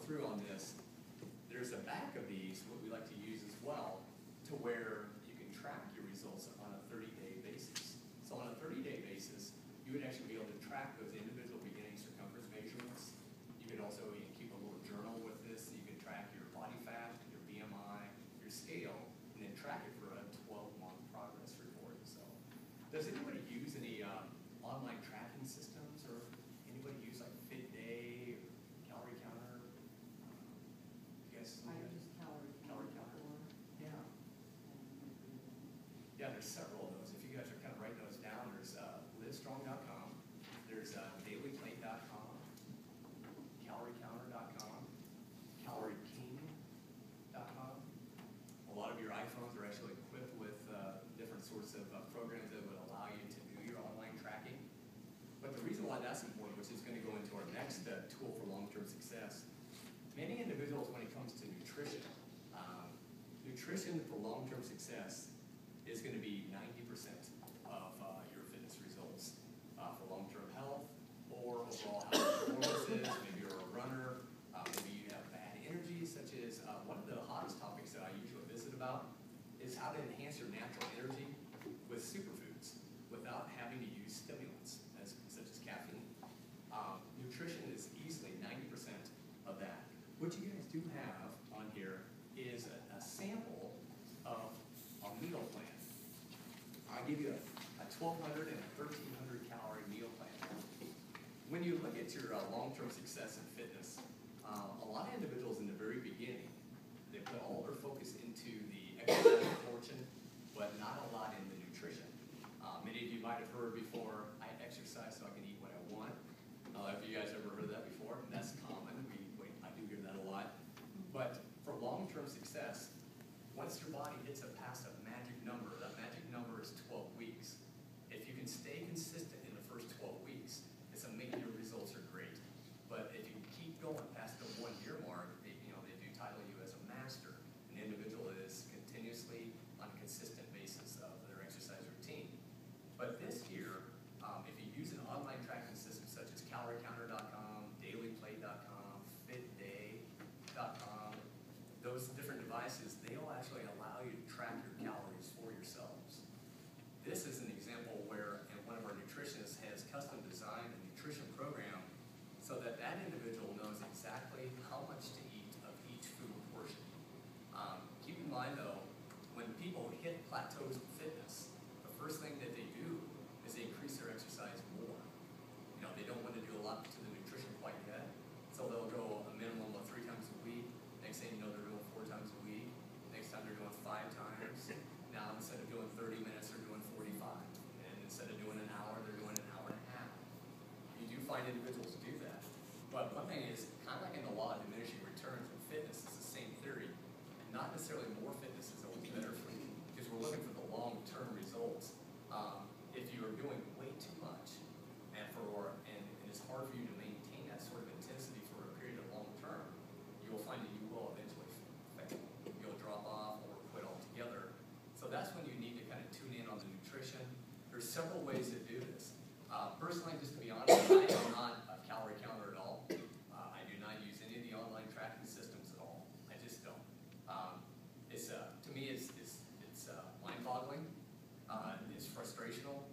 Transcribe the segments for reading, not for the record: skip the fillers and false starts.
through on this, there's a back of these, what we like to use as well, to where you can track your results on a 30-day basis. So on a 30-day basis, you would actually be able to track those individual beginning circumference measurements. You could also keep a little journal with this. You can track your body fat, your BMI, your scale, and then track it for a 12-month progress report. So does anybody use any online tracking systems, or anybody use like FitDay or Calorie Counter? You guys? I use Calorie Counter. Yeah. Yeah, there's several of those. If you guys are kind of writing those down, there's livestrong.com, there's dailyplate.com, caloriecounter.com, calorieking.com. A lot of your iPhones are actually equipped with different sorts of programs that would allow you to do your online tracking. But the reason why that's important, which is going to go into our next tool for long-term success, many individuals, when it comes to nutrition, nutrition for long-term success is going to be 90% of your fitness results for long-term health or overall health performances. Maybe you're a runner, maybe you have bad energy, such as one of the hottest topics that I usually visit about is how to enhance your natural energy with superfoods without having to use stimulants, such as caffeine. Nutrition is easily 90% of that. What you guys do have on here is a sample of a meal plan. I give you a 1,200 and a 1,300 calorie meal plan. When you look at your long-term success in fitness, a lot of individuals in the very beginning, they put all their focus into the exercise portion, but not a lot in the nutrition. Many of you might have heard before, I exercise so I can eat what I want. Have you guys ever heard that before? And that's common. I do hear that a lot. But for long-term success, once your body hits past a magic number, that magic number is 12 weeks. If you can stay consistent in the first 12 weeks, it's amazing. Your results are great. But if you keep going past the 1-year mark, they do title you as a master. An individual is continuously on a consistent basis of their exercise routine. But this here, if you use an online tracking system such as caloriecounter.com, dailyplate.com, fitday.com, those different devices, they'll actually allow you to track your calories for yourselves. This is an example where one of our nutritionists has custom designed a nutrition program so that that individual knows exactly how much to eat of each food portion. Keep in mind though, when people hit plateaus in fitness, the first thing that they do is they increase their exercise more. They don't want to do a lot to the nutrition quite yet, so they'll go a minimum of 3 times a week. Next thing you know, they're doing 4 times a week. Next time they're doing 5 times. Now instead of doing 30 minutes, they're doing 45. And instead of doing an hour, they're doing an hour and a half. You do find individuals do that. But one thing is, kind of like in the law of diminishing returns in fitness, it's the same theory. Not necessarily more fitness is always better for you, because we're looking for the long-term results. If you are doing way too much, and it's hard for you to maintain that sort of intensity for a period of long term, you will find that you will eventually fail. You'll drop off or quit altogether. So that's when you need to kind of tune in on the nutrition. There's several ways to do this. Personally, just to be honest, I am not a calorie counter at all. I do not use any of the online tracking systems at all. I just don't. To me, it's mind-boggling. It's frustrational.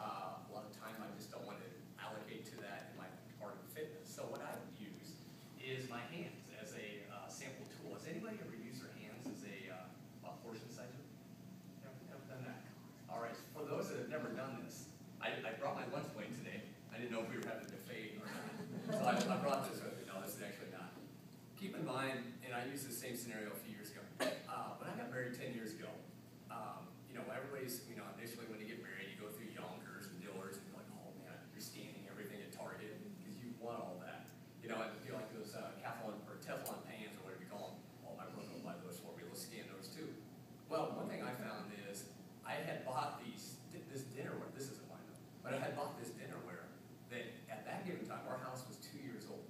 A lot of time I just don't want to allocate to that in my part of fitness. So what I use is my hands as a sample tool. Has anybody ever used their hands as a portion sizer? Ever done that? All right. For those that have never done this, I brought my lunch plate today. I didn't know if we were having a debate or not. So I brought this with me. No, this is actually not. Keep in mind, and I used the same scenario a few years ago. When I got married 10 years ago, everybody's, initially when you get married, you go through Yonkers and Dillard's and you're like, oh man, you're scanning everything at Target because you want all that. I feel like those Teflon pans or whatever you call them. Oh, my brother will buy those for me. Let's scan those too. Well, one thing I found is I had bought this dinnerware. This isn't mine though, but I had bought this dinnerware that at that given time, our house was 2 years old.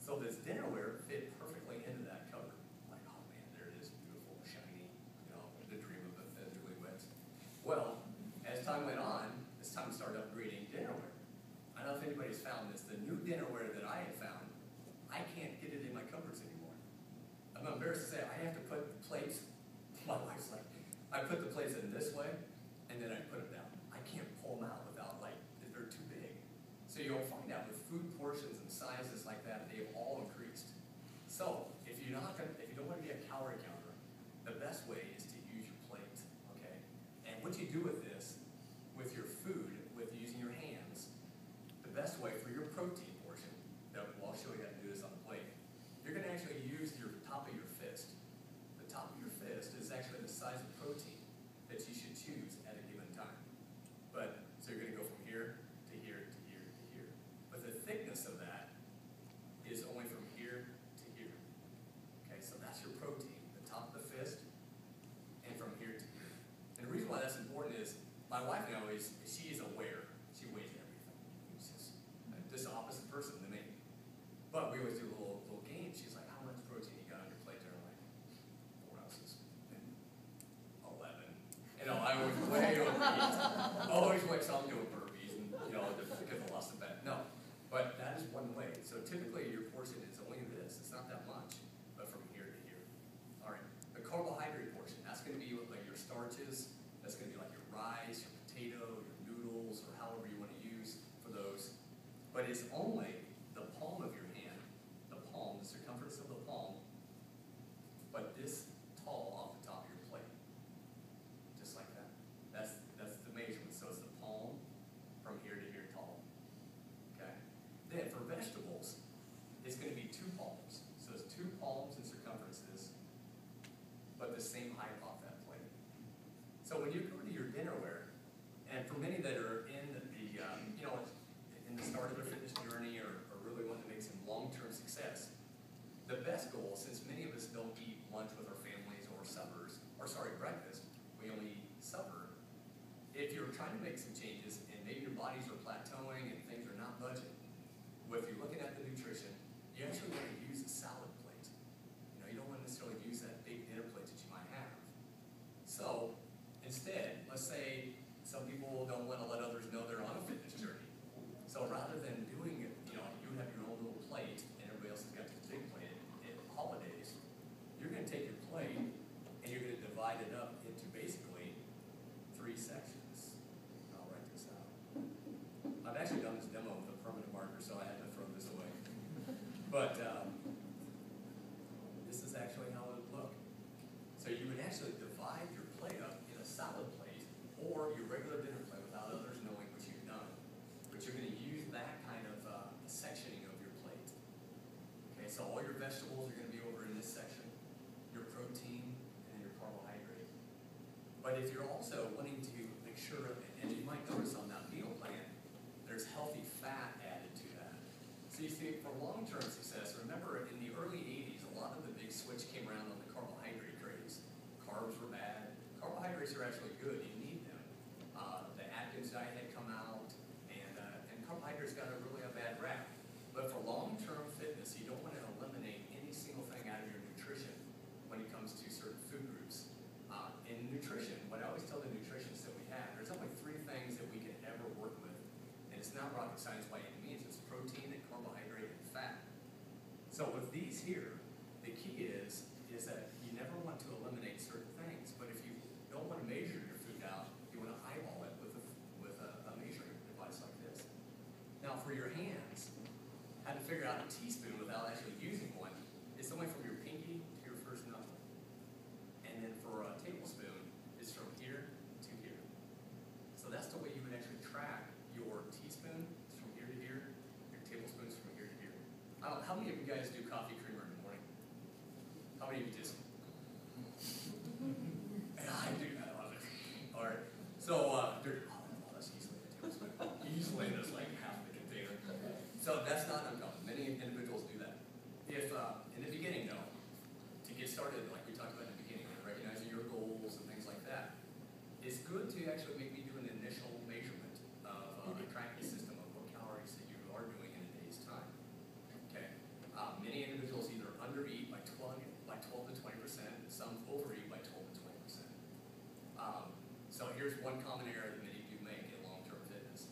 So this dinnerware fit perfectly into that cupboard. Like, oh man, there it is, beautiful, shiny, the dream of a Julie West. embarrassed to say, I have to put the plates, my wife's like, I put the plates in this way, and then I put them down. I can't pull them out without, like, if they're too big. So you'll find out with food portions and sizes like that, they've all increased. So if you don't want to be a calorie counter, the best way is to use your plate, okay? And what you do with this, with your food, with using your hands, the best way for your protein portion, I'll show you how to do this on the plate, you're going to actually use your top of your fist. The top of your fist is actually the size of protein that you should choose at a given time. But, so you're going to go from here to here to here to here. But the thickness of that is only from here to here. Okay, so that's your protein, the top of the fist, and from here to here. And the reason why that's important is, my wife now she is aware. She weighs everything. She's just the opposite person than me. But we always do a little game. She's like, how much protein you got on your plate there? I'm like, 4 ounces. 11. You know, I was way overeat. Always wait, so I'm doing burpees and, you know, because I lost the bet. No. But that is one way. So typically your portion is only this. It's not that much, but from here to here. All right. The carbohydrate portion, that's going to be like your starches. That's going to be like your rice, your potato, your noodles, or however you want to use for those. But it's only the palm of your hand, the palm, the circumference of the palm, but this tall off the top of your plate. Just like that. That's the measurement. So it's the palm from here to here tall. Okay? Then for vegetables, it's going to be 2 palms. So it's 2 palms in circumferences, but the same height off that plate. So when you go to your dinnerware, and for many that are in the, you know, in the start of their fitness journey or really want to make some long-term success, the best goal, since many of us don't eat lunch with our families or suppers, or sorry, breakfast, we only eat supper. If you're trying to make some changes and maybe your bodies are plateauing and things are not budging, well, if you're looking at the nutrition, you actually want to use a salad plate. You know, you don't want to necessarily use that big dinner plate that you might have. So instead, let's say some people don't want to let others know they're on a fitness journey. So rather than doing it, you know, you have your own little plate and everybody else has got this big plate at holidays, you're going to take your plate and you're going to divide it up into basically 3 sections. I'll write this out. I've actually done this demo with a permanent marker, so I had to throw this away. But this is actually how it would look. So you would actually divide your plate up in a salad plate or your regular dinner plate without others knowing what you've done. But you're going to use that kind of sectioning of your plate. Okay, so all your vegetables are going to be over in this section, your protein, and then your carbohydrate. But if you're also wanting to make sure, and you might notice on that meal plan, there's healthy fat added to that. So you see, for long-term success, remember in the early 80s, a lot of the big switch came around on the carbohydrate craze. Carbs were bad. Carbohydrates are actually good. You need them. The Atkins diet had come out, and carbohydrates got a bad rap. But for long-term fitness, you don't want to eliminate any single thing out of your nutrition when it comes to certain food groups. In nutrition, what I always tell the nutritionists that we have, there's only 3 things that we can ever work with. And it's not rocket science by any means. It's protein and carbohydrate and fat. So with these here, the key is that you never want to eliminate certain things. But if you don't want to measure your food out, you want to eyeball it with a measuring device like this. Now for your hands, how to figure out a teaspoon without actually using one is somewhere from your pinky to your first knuckle. And then for a tablespoon, it's from here to here. So that's the way you would actually track your teaspoon is from here to here, your tablespoons from here to here. How many of you guys do coffee creamer in the morning? How many of you just? I do. I love it. All right. So, that's easily a tablespoon. Easily, that's like half the container. So that's not uncommon. Many individuals do that. If in the beginning, though, to get started, like we talked about in the beginning, recognizing your goals and things like that, it's good to actually maybe do an initial measurement of a tracking system of what calories that you are doing in a day's time. Okay. Many individuals either undereat by 12 to 20%, some overeat by 12 to 20%. So here's one common error that many do make in long-term fitness.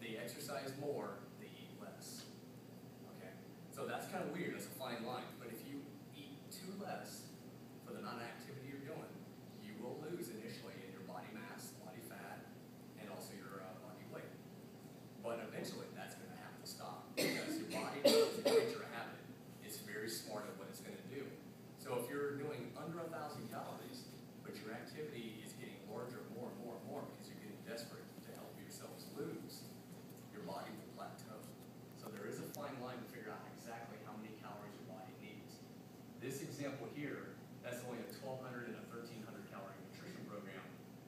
They exercise more, they eat less. Okay? So that's kind of weird, that's a fine line. But if you eat too less, under 1,000 calories, but your activity is getting larger more and more and more because you're getting desperate to help yourselves lose, your body will plateau. So there is a fine line to figure out exactly how many calories your body needs. This example here, that's only a 1,200 and a 1,300 calorie nutrition program,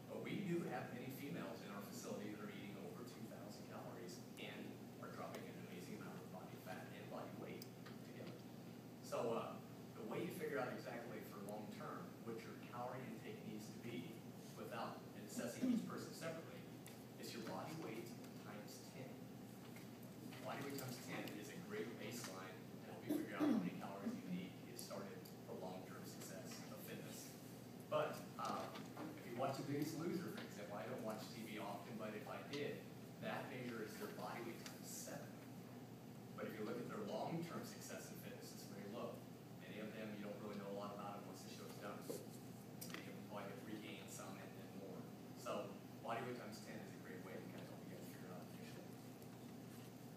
but we do have many females in our facility that are eating over 2,000 calories and are dropping an amazing amount of body fat and body weight together. So the way you figure out exactly for long term what your calorie intake needs to be without assessing each person separately is your body weight times 10. Body weight times 10 is a great baseline to help you figure out how many calories you need to get started for long-term success of fitness. But if you watch The Biggest Loser, for example, I don't watch TV often, but if I did, that measures their body weight times 7. But if you look at their long-term success in fitness, it's very low. Many of them, you don't really know a lot about them once the show's done. Many of them probably have regained some and more. So body weight times 10 is a great way to kind of help you guys figure out initially.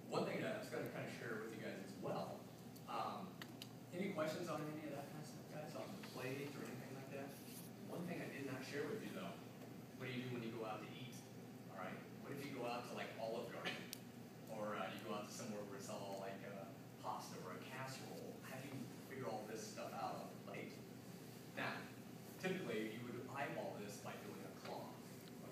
One thing that I was going to kind of share with you guys as well, any questions on any of that kind of stuff, guys, on the plate or anything like that? One thing I did not share with you, though, what do you do when you go out to eat? All right? What if you go out to, like, Olive Garden? Or you go out to somewhere where it's all, like, pasta or a casserole? How do you figure all this stuff out on the plate? Now, typically, you would eyeball this by doing a claw.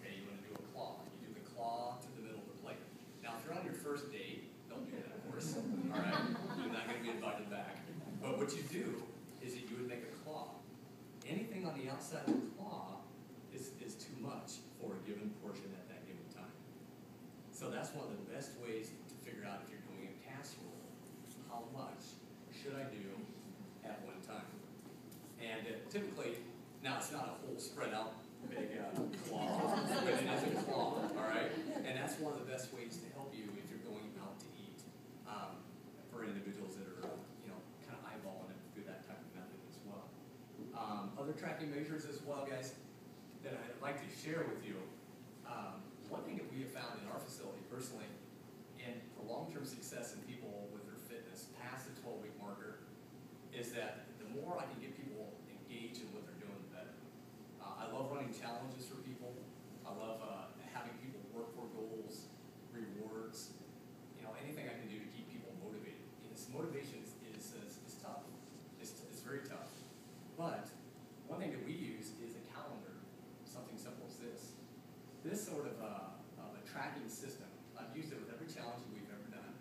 Okay, you want to do a claw. You do the claw to the middle of the plate. Now, if you're on your first date, don't do that, of course. All right? You're not going to be invited back. But what you do is that you would make a claw. Anything on the outside of the claw is too much for a given portion at that given time. So that's one of the best ways to figure out if you're doing a casserole. How much should I do at one time? And typically, now it's not a whole spread out big claw, but it is a claw, all right? And that's one of the best ways to help you if you're going out to eat for individuals that are, kind of eyeballing it through that type of method as well. Other tracking measures as well, guys, that I'd like to share with you. One thing that we have found in our facility personally, and for long-term success in people with their fitness past the 12-week marker, is that the more I can get people engaged in what they're doing, the better. I love running challenges for people. I love having people work for goals, rewards, anything I can do to keep people motivated. Motivation is tough. It's very tough. But one thing that we use is a calendar, something simple as this. This sort of a tracking system, I've used it with every challenge that we've ever done.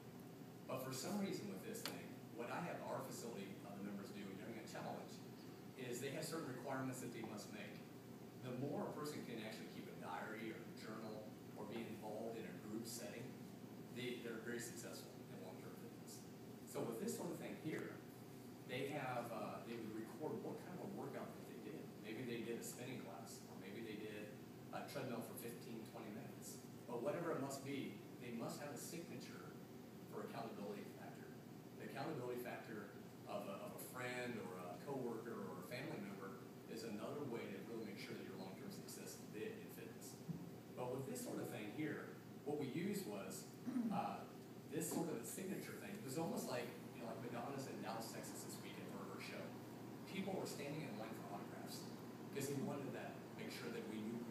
But for some reason with this thing, what I have our facility members do during a challenge is they have certain requirements that they must make. The more a person can actually keep a diary or a journal or be involved in a group setting, they're very successful in long-term fitness. So with this sort of thing here, they would record what kind of a workout that they did. Maybe they did a spinning class, or maybe they did a treadmill for 15, 20 minutes. But whatever it must be, they must have a signature for accountability factor. The accountability factor of a friend or a coworker or a family member is another way to really make sure that your long-term success is big in fitness. But with this sort of thing here, what we used was this sort of a signature thing. It was almost like, like Madonna's in Dallas, Texas this weekend for her show. People were standing in line for autographs because we wanted that, make sure that we knew who